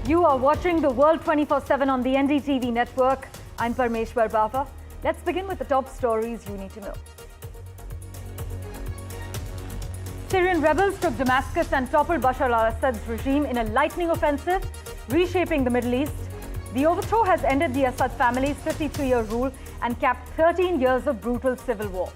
You are watching the World 24/7 on the NDTV network. I'm Parmeshwar Bawa. Let's begin with the top stories you need to know. Syrian rebels took Damascus and toppled Bashar al-Assad's regime in a lightning offensive, reshaping the Middle East. The overthrow has ended the Assad family's 53-year rule and capped 13 years of brutal civil war.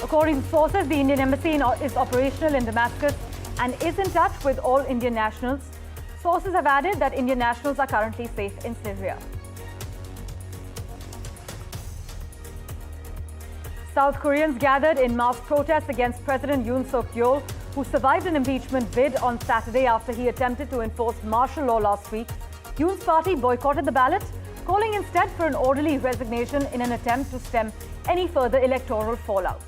According to sources, the Indian embassy is operational in Damascus and is in touch with all Indian nationals. Sources have added that Indian nationals are currently safe in Syria. South Koreans gathered in mass protests against President Yoon Suk-yeol, who survived an impeachment bid on Saturday after he attempted to enforce martial law last week. Yoon's party boycotted the ballot, calling instead for an orderly resignation in an attempt to stem any further electoral fallout.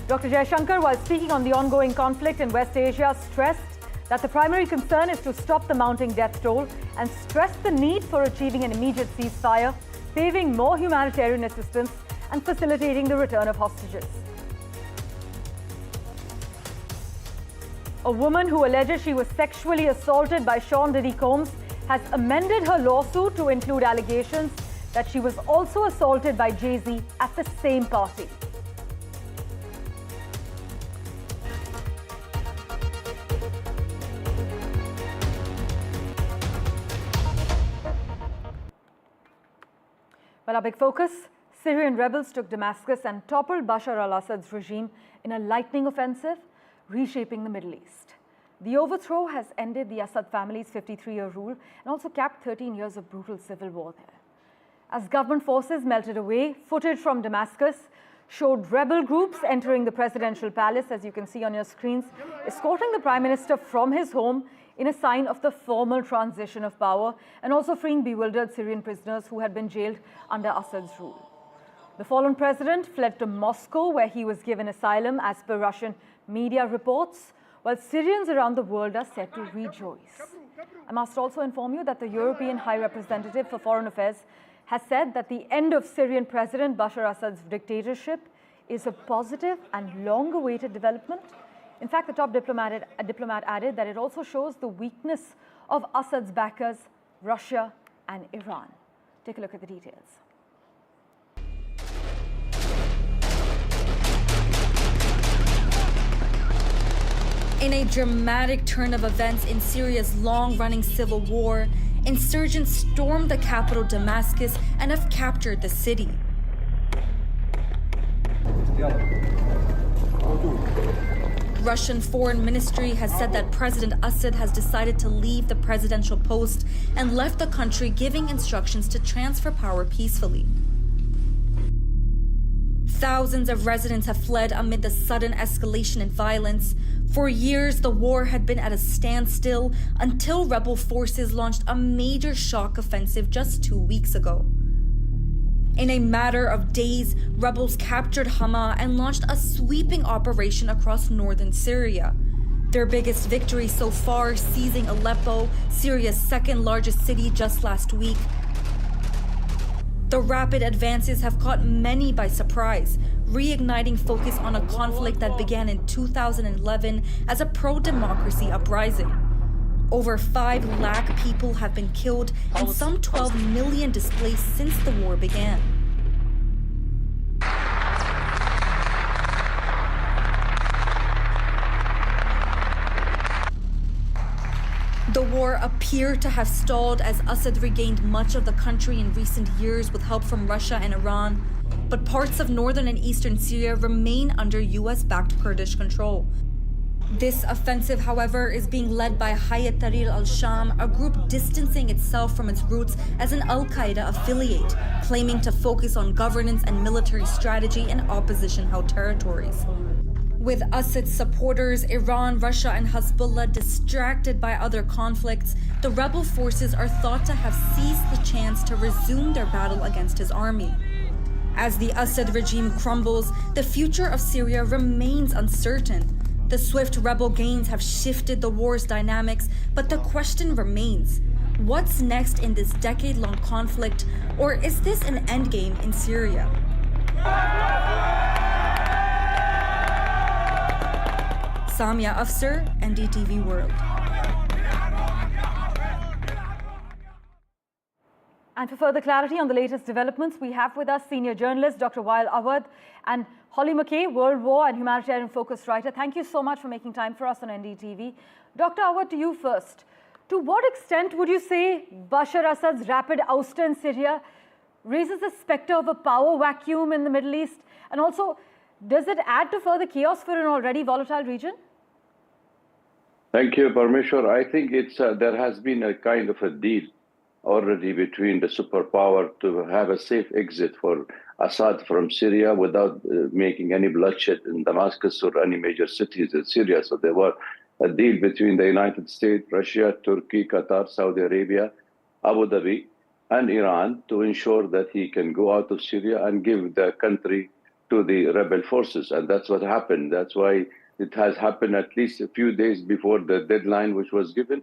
Dr. Jaishankar, while speaking on the ongoing conflict in West Asia, stressed that the primary concern is to stop the mounting death toll and stressed the need for achieving an immediate ceasefire, paving more humanitarian assistance and facilitating the return of hostages. A woman who alleges she was sexually assaulted by Shawn Diddy has amended her lawsuit to include allegations that she was also assaulted by Jay-Z at the same party. Well, our big focus, Syrian rebels took Damascus and toppled Bashar al-Assad's regime in a lightning offensive, reshaping the Middle East. The overthrow has ended the Assad family's 53-year rule and also capped 13 years of brutal civil war there. As government forces melted away, footage from Damascus showed rebel groups entering the presidential palace, as you can see on your screens, escorting the Prime Minister from his home in a sign of the formal transition of power, and also freeing bewildered Syrian prisoners who had been jailed under Assad's rule. The fallen president fled to Moscow, where he was given asylum as per Russian media reports, while Syrians around the world are said to rejoice. I must also inform you that the European High Representative for Foreign Affairs has said that the end of Syrian President Bashar Assad's dictatorship is a positive and long-awaited development. In fact, the top diplomat added that it also shows the weakness of Assad's backers, Russia and Iran. Take a look at the details. In a dramatic turn of events in Syria's long-running civil war, insurgents stormed the capital Damascus and have captured the city. Russian Foreign Ministry has said that President Assad has decided to leave the presidential post and left the country, giving instructions to transfer power peacefully. Thousands of residents have fled amid the sudden escalation in violence. For years, the war had been at a standstill until rebel forces launched a major shock offensive just 2 weeks ago. In a matter of days, rebels captured Hama and launched a sweeping operation across northern Syria. Their biggest victory so far, seizing Aleppo, Syria's second largest city, just last week. The rapid advances have caught many by surprise, reigniting focus on a conflict that began in 2011 as a pro-democracy uprising. Over 5 lakh people have been killed and some 12 million displaced since the war began. The war appeared to have stalled as Assad regained much of the country in recent years with help from Russia and Iran, but parts of northern and eastern Syria remain under US-backed Kurdish control. This offensive, however, is being led by Hayat Tahrir al-Sham, a group distancing itself from its roots as an al-Qaeda affiliate, claiming to focus on governance and military strategy in opposition-held territories. With Assad's supporters, Iran, Russia, and Hezbollah distracted by other conflicts, the rebel forces are thought to have seized the chance to resume their battle against his army. As the Assad regime crumbles, the future of Syria remains uncertain. The swift rebel gains have shifted the war's dynamics, but the question remains: What's next in this decade-long conflict, or is this an endgame in Syria? Samia Ouster, NDTV World. And for further clarity on the latest developments, we have with us senior journalist Dr. Wael Awad and Holly McKay, World War and humanitarian focused writer. Thank you so much for making time for us on NDTV. Dr. Awad, to you first. To what extent would you say Bashar Assad's rapid ouster in Syria raises the specter of a power vacuum in the Middle East? And also, does it add to further chaos for an already volatile region? Thank you, Parmeshwar. I think there has been a kind of a deal already between the superpower to have a safe exit for Assad from Syria without making any bloodshed in Damascus or any major cities in Syria. So there was a deal between the United States, Russia, Turkey, Qatar, Saudi Arabia, Abu Dhabi, and Iran to ensure that he can go out of Syria and give the country to the rebel forces. And that's what happened. That's why it has happened at least a few days before the deadline which was given.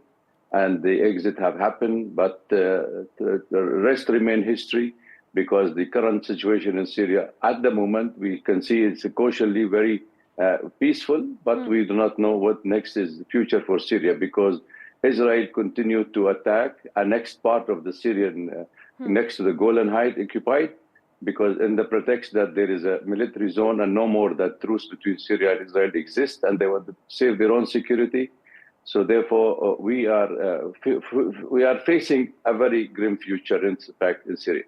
And the exit have happened, but the rest remain history, because the current situation in Syria at the moment, we can see it's cautiously very peaceful, but we do not know what next is the future for Syria, because Israel continued to attack a next part of the Syrian, next to the Golan Heights occupied, because in the pretext that there is a military zone and no more that truce between Syria and Israel exists, and they want to save their own security. So therefore, we are facing a very grim future, in fact, in Syria.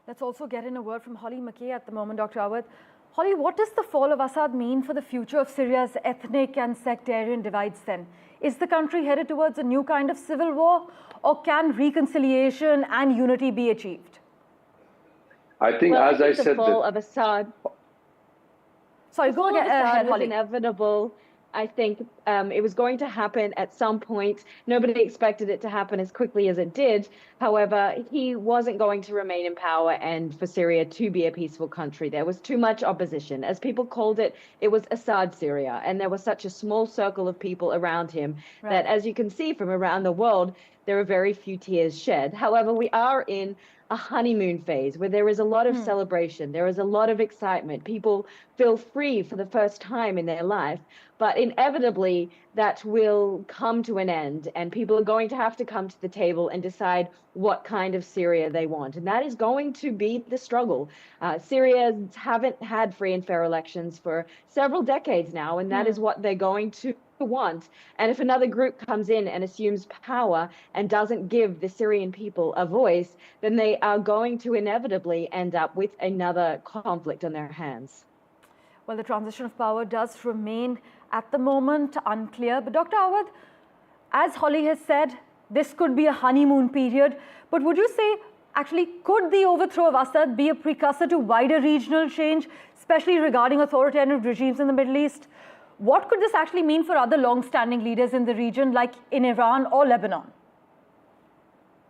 Let's also get in a word from Holly McKay at the moment, Dr. Awad. Holly, what does the fall of Assad mean for the future of Syria's ethnic and sectarian divides then? Is the country headed towards a new kind of civil war, or can reconciliation and unity be achieved? I think, as I said, the fall of Assad. Sorry, go ahead, was Holly. Inevitable. I think it was going to happen at some point. Nobody expected it to happen as quickly as it did. However, he wasn't going to remain in power and for Syria to be a peaceful country. There was too much opposition. As people called it, it was Assad Syria. And there was such a small circle of people around him that, as you can see from around the world, there are very few tears shed. However, we are in a honeymoon phase where there is a lot of celebration. There is a lot of excitement. People feel free for the first time in their life. But inevitably, that will come to an end, and people are going to have to come to the table and decide what kind of Syria they want. And that is going to be the struggle. Syrians haven't had free and fair elections for several decades now, and that is what they're going to want. And if another group comes in and assumes power and doesn't give the Syrian people a voice, then they are going to inevitably end up with another conflict on their hands. Well, the transition of power does remain at the moment unclear. But Dr. Awad, as Holly has said, this could be a honeymoon period. But would you say, actually, could the overthrow of Assad be a precursor to wider regional change, especially regarding authoritarian regimes in the Middle East? What could this actually mean for other long-standing leaders in the region, like in Iran or Lebanon?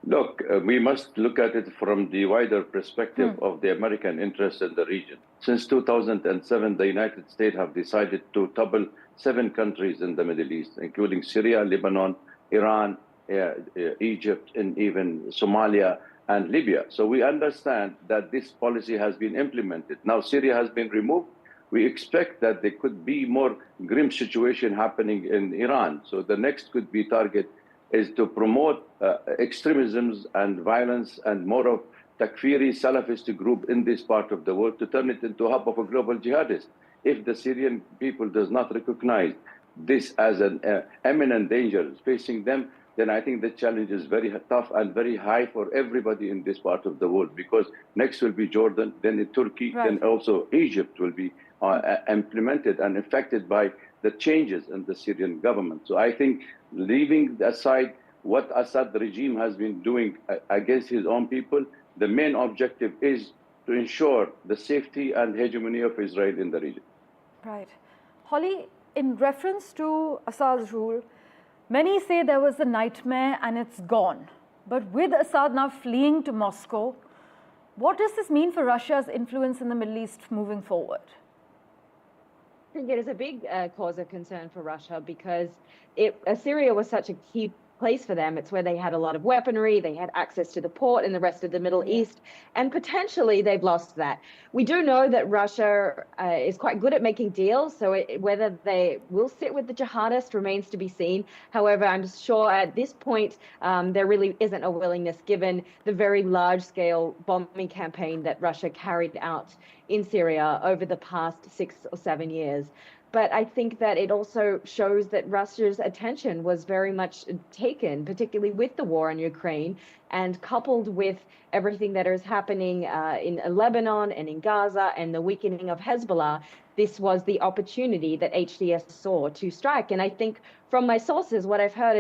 Look, we must look at it from the wider perspective of the American interest in the region. Since 2007, the United States have decided to topple 7 countries in the Middle East, including Syria, Lebanon, Iran, Egypt, and even Somalia and Libya. So we understand that this policy has been implemented. Now Syria has been removed. We expect that there could be more grim situation happening in Iran. So the next could be target is to promote extremisms and violence and more of Takfiri Salafist group in this part of the world, to turn it into a hub of a global jihadist. If the Syrian people does not recognize this as an imminent danger facing them, then I think the challenge is very tough and very high for everybody in this part of the world, because next will be Jordan, then Turkey, then also Egypt will be implemented and affected by the changes in the Syrian government. So I think, leaving aside what Assad regime has been doing against his own people, the main objective is to ensure the safety and hegemony of Israel in the region. Right. Holly, in reference to Assad's rule, many say there was a nightmare and it's gone. But with Assad now fleeing to Moscow, what does this mean for Russia's influence in the Middle East moving forward? I think it is a big cause of concern for Russia, because Syria was such a key place for them. It's where they had a lot of weaponry, they had access to the port in the rest of the Middle East, and potentially they've lost that. We do know that Russia is quite good at making deals, so whether they will sit with the jihadists remains to be seen. However, I'm sure at this point there really isn't a willingness, given the very large-scale bombing campaign that Russia carried out in Syria over the past 6 or 7 years. But I think that it also shows that Russia's attention was very much taken, particularly with the war in Ukraine, and coupled with everything that is happening in Lebanon and in Gaza and the weakening of Hezbollah. This was the opportunity that HTS saw to strike. And I think from my sources, what I've heard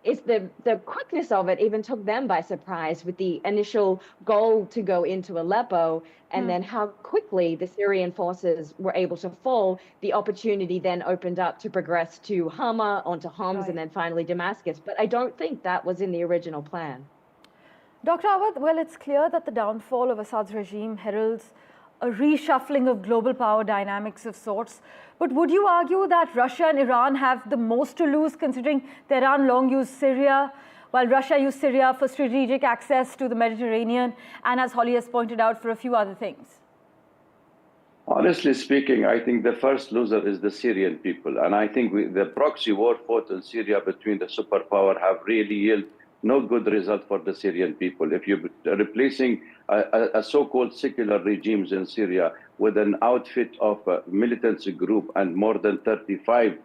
is the quickness of it even took them by surprise, with the initial goal to go into Aleppo, and then how quickly the Syrian forces were able to fall. The opportunity then opened up to progress to Hama, onto Homs, and then finally Damascus. But I don't think that was in the original plan. Dr. Awad, well, it's clear that the downfall of Assad's regime heralds a reshuffling of global power dynamics of sorts. But would you argue that Russia and Iran have the most to lose, considering Tehran long used Syria, while Russia used Syria for strategic access to the Mediterranean, and as Holly has pointed out, for a few other things? Honestly speaking, I think the first loser is the Syrian people. And I think the proxy war fought in Syria between the superpower have really yielded no good result for the Syrian people. If you're replacing a so-called secular regimes in Syria with an outfit of a militancy group and more than 35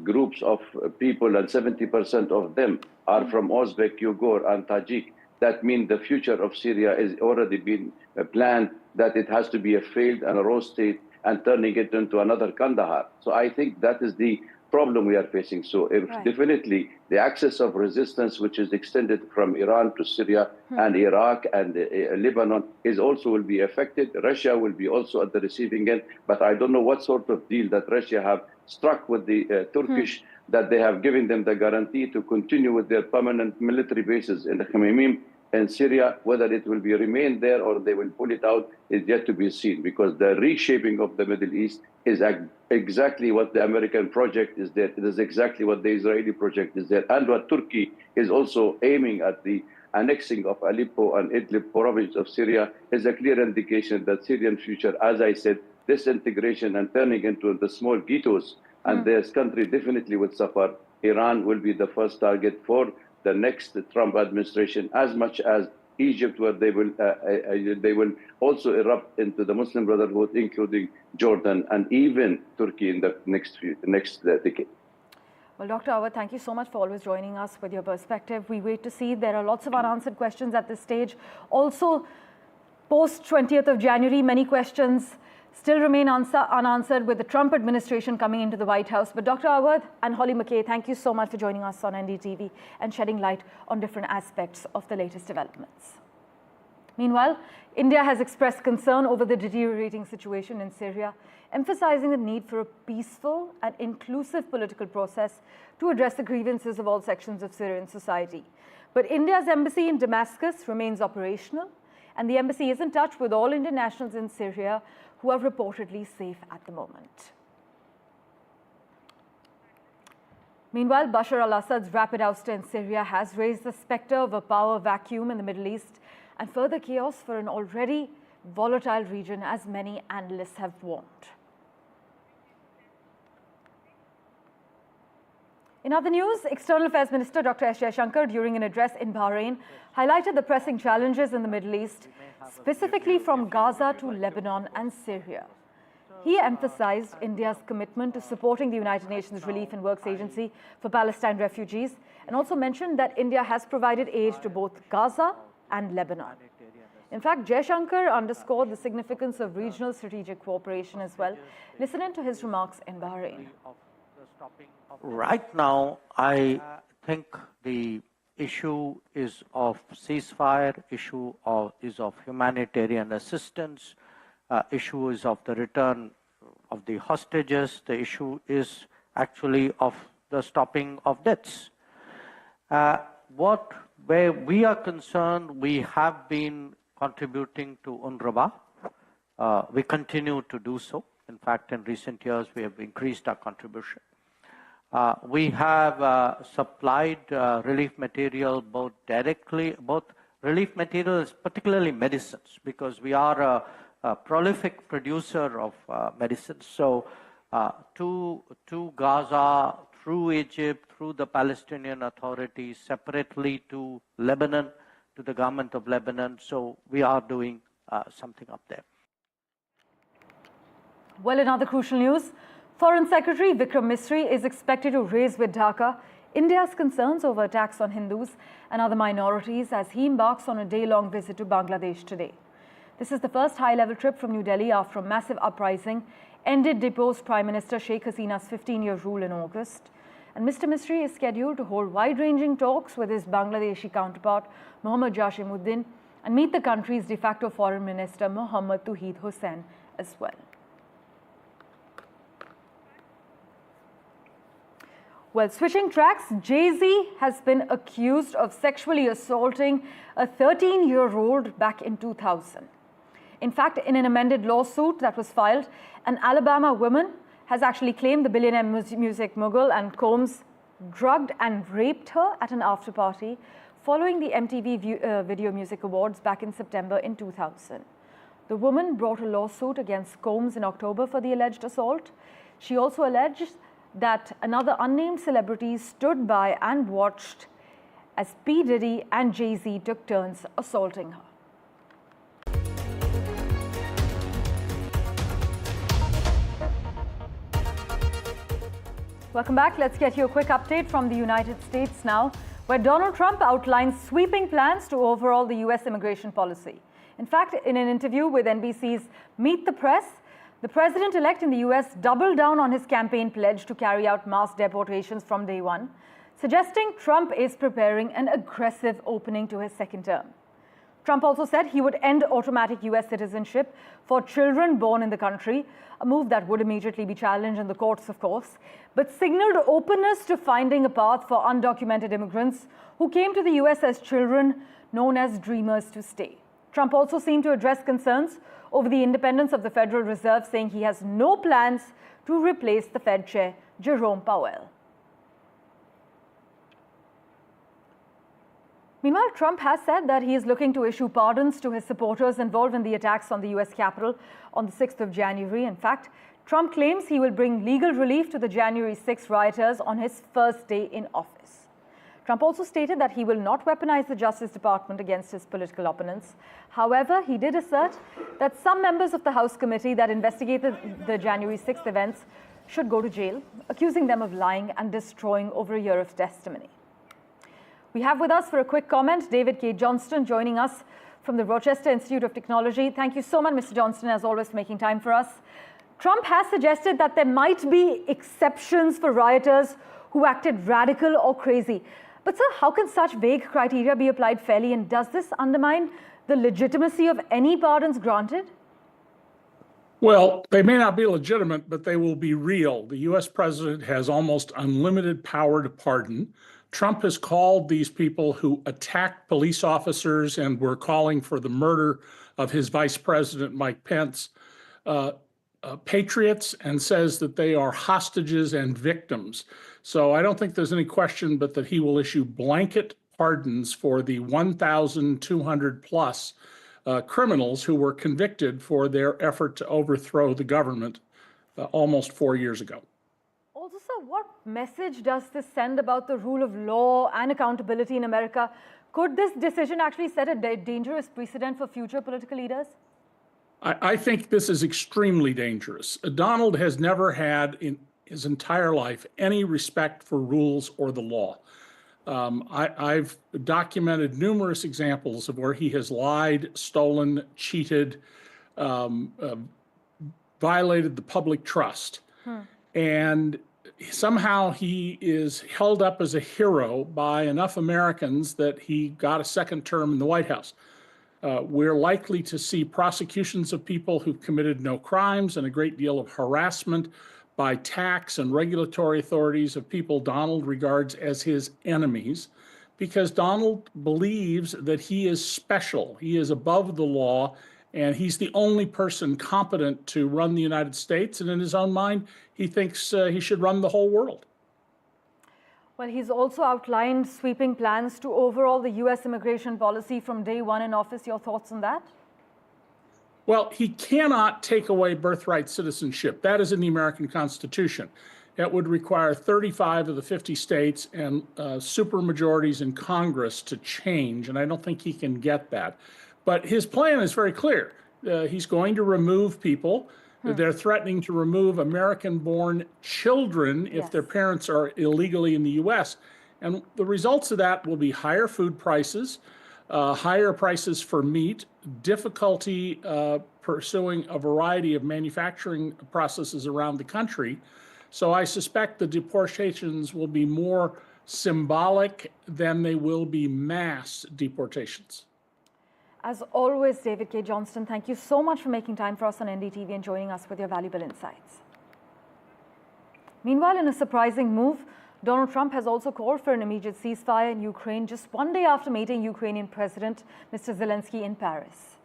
groups of people, and 70% of them are from Uzbek, Uyghur, and Tajik, that means the future of Syria is already been planned, that it has to be a failed and a raw state and turning it into another Kandahar. So I think that is the problem we are facing. So definitely the axis of resistance, which is extended from Iran to Syria and Iraq and Lebanon, is also will be affected. Russia will be also at the receiving end, but I don't know what sort of deal that Russia have struck with the Turkish, that they have given them the guarantee to continue with their permanent military bases in the Khmeimim in Syria. Whether it will be remain there or they will pull it out is yet to be seen, because the reshaping of the Middle East is exactly what the American project is there. It is exactly what the Israeli project is there, and what Turkey is also aiming at. The annexing of Aleppo and Idlib province of Syria is a clear indication that Syrian future, as I said, disintegration and turning into the small ghettos, and this country definitely would suffer. Iran will be the first target for the next Trump administration, as much as Egypt, where they will also erupt into the Muslim Brotherhood, including Jordan and even Turkey in the next decade. Well, Dr. Awad, thank you so much for always joining us with your perspective. We wait to see. There are lots of unanswered questions at this stage. Also, post 20th of January, many questions still remain unanswered with the Trump administration coming into the White House. But Dr. Awad and Holly McKay, thank you so much for joining us on NDTV and shedding light on different aspects of the latest developments. Meanwhile, India has expressed concern over the deteriorating situation in Syria, emphasizing the need for a peaceful and inclusive political process to address the grievances of all sections of Syrian society. But India's embassy in Damascus remains operational, and the embassy is in touch with all Indian nationals in Syria who are reportedly safe at the moment. Meanwhile, Bashar al-Assad's rapid ouster in Syria has raised the specter of a power vacuum in the Middle East and further chaos for an already volatile region, as many analysts have warned. In other news, External Affairs Minister Dr. S. Jaishankar, during an address in Bahrain, highlighted the pressing challenges in the Middle East, specifically from Gaza to Lebanon and Syria. He emphasized India's commitment to supporting the United Nations Relief and Works Agency for Palestine refugees, and also mentioned that India has provided aid to both Gaza and Lebanon. In fact, Jaishankar underscored the significance of regional strategic cooperation as well. Listen in to his remarks in Bahrain. Right now, I think the issue is of ceasefire, issue is of humanitarian assistance, issue is of the return of the hostages, the issue is actually of the stopping of deaths. Where we are concerned, we have been contributing to UNRWA. We continue to do so. In fact, in recent years, we have increased our contribution. We have supplied relief material both relief materials, particularly medicines, because we are a prolific producer of medicines. So to Gaza, through Egypt, through the Palestinian Authority, separately to Lebanon, to the government of Lebanon. So we are doing something up there. Well, in other crucial news, Foreign Secretary Vikram Misri is expected to raise with Dhaka India's concerns over attacks on Hindus and other minorities as he embarks on a day-long visit to Bangladesh today. This is the first high-level trip from New Delhi after a massive uprising ended deposed Prime Minister Sheikh Hasina's 15-year rule in August. And Mr. Misri is scheduled to hold wide-ranging talks with his Bangladeshi counterpart, Mohammad Jashimuddin, and meet the country's de facto foreign minister, Mohammad Touhid Hossain, as well. Well, switching tracks, Jay-Z has been accused of sexually assaulting a 13-year-old back in 2000. In fact, in an amended lawsuit that was filed, an Alabama woman has actually claimed the billionaire music mogul and Combs drugged and raped her at an after-party following the MTV Video Music Awards back in September in 2000. The woman brought a lawsuit against Combs in October for the alleged assault. She also alleged that another unnamed celebrity stood by and watched as P. Diddy and Jay-Z took turns assaulting her. Welcome back. Let's get you a quick update from the United States now, where Donald Trump outlines sweeping plans to overhaul the U.S. immigration policy. In fact, in an interview with NBC's Meet the Press, the president-elect in the U.S. doubled down on his campaign pledge to carry out mass deportations from day one, suggesting Trump is preparing an aggressive opening to his second term. Trump also said he would end automatic U.S. citizenship for children born in the country, a move that would immediately be challenged in the courts, of course, but signaled openness to finding a path for undocumented immigrants who came to the U.S. as children, known as dreamers, to stay. Trump also seemed to address concerns over the independence of the Federal Reserve, saying he has no plans to replace the Fed chair, Jerome Powell. Meanwhile, Trump has said that he is looking to issue pardons to his supporters involved in the attacks on the U.S. Capitol on the 6th of January. In fact, Trump claims he will bring legal relief to the January 6 rioters on his first day in office. Trump also stated that he will not weaponize the Justice Department against his political opponents. However, he did assert that some members of the House committee that investigated the January 6th events should go to jail, accusing them of lying and destroying over a year of testimony. We have with us for a quick comment David K. Johnston joining us from the Rochester Institute of Technology. Thank you so much, Mr. Johnston, as always, for making time for us. Trump has suggested that there might be exceptions for rioters who acted radical or crazy. But, sir, how can such vague criteria be applied fairly, and does this undermine the legitimacy of any pardons granted? Well, they may not be legitimate, but they will be real. The U.S. president has almost unlimited power to pardon. Trump has called these people who attacked police officers and were calling for the murder of his vice president, Mike Pence, patriots, and says that they are hostages and victims. So I don't think there's any question but that he will issue blanket pardons for the 1,200 plus criminals who were convicted for their effort to overthrow the government almost 4 years ago. Also, sir, what message does this send about the rule of law and accountability in America? Could this decision actually set a dangerous precedent for future political leaders? I think this is extremely dangerous. Donald has never had in his entire life any respect for rules or the law. I've documented numerous examples of where he has lied, stolen, cheated, violated the public trust. And somehow he is held up as a hero by enough Americans that he got a second term in the White House. We're likely to see prosecutions of people who've committed no crimes and a great deal of harassment by tax and regulatory authorities of people Donald regards as his enemies, because Donald believes that he is special. He is above the law, and he's the only person competent to run the United States. And in his own mind, he thinks he should run the whole world. Well, he's also outlined sweeping plans to overhaul the U.S. immigration policy from day one in office. Your thoughts on that? Well, he cannot take away birthright citizenship. That is in the American Constitution. It would require 35 of the 50 states and supermajorities in Congress to change, and I don't think he can get that. But his plan is very clear. He's going to remove people. They're threatening to remove American-born children if their parents are illegally in the U.S. And the results of that will be higher food prices, higher prices for meat, difficulty pursuing a variety of manufacturing processes around the country. So I suspect the deportations will be more symbolic than they will be mass deportations. As always, David K. Johnston, thank you so much for making time for us on NDTV and joining us with your valuable insights. Meanwhile, in a surprising move, Donald Trump has also called for an immediate ceasefire in Ukraine just one day after meeting Ukrainian President Mr. Zelensky in Paris.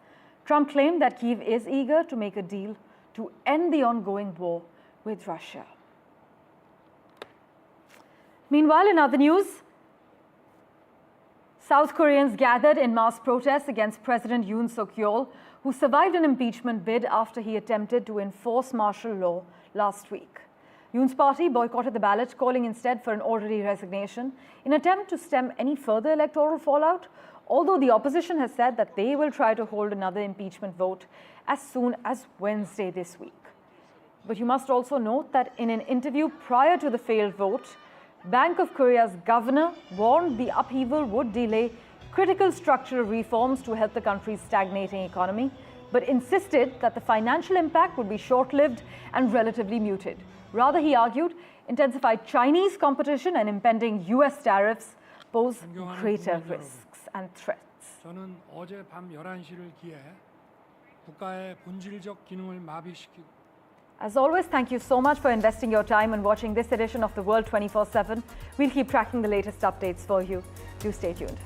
Trump claimed that Kyiv is eager to make a deal to end the ongoing war with Russia. Meanwhile, in other news, South Koreans gathered in mass protests against President Yoon Suk-yeol, who survived an impeachment bid after he attempted to enforce martial law last week. Yoon's party boycotted the ballot, calling instead for an orderly resignation in an attempt to stem any further electoral fallout, although the opposition has said that they will try to hold another impeachment vote as soon as Wednesday this week. But you must also note that in an interview prior to the failed vote, Bank of Korea's governor warned the upheaval would delay critical structural reforms to help the country's stagnating economy, but insisted that the financial impact would be short-lived and relatively muted. Rather, he argued, intensified Chinese competition and impending U.S. tariffs pose greater risks and threats. 저는 어제 밤 11시를 기해 국가의 본질적 기능을 마비시키고 As always, thank you so much for investing your time and watching this edition of The World 24/7. We'll keep tracking the latest updates for you. Do stay tuned.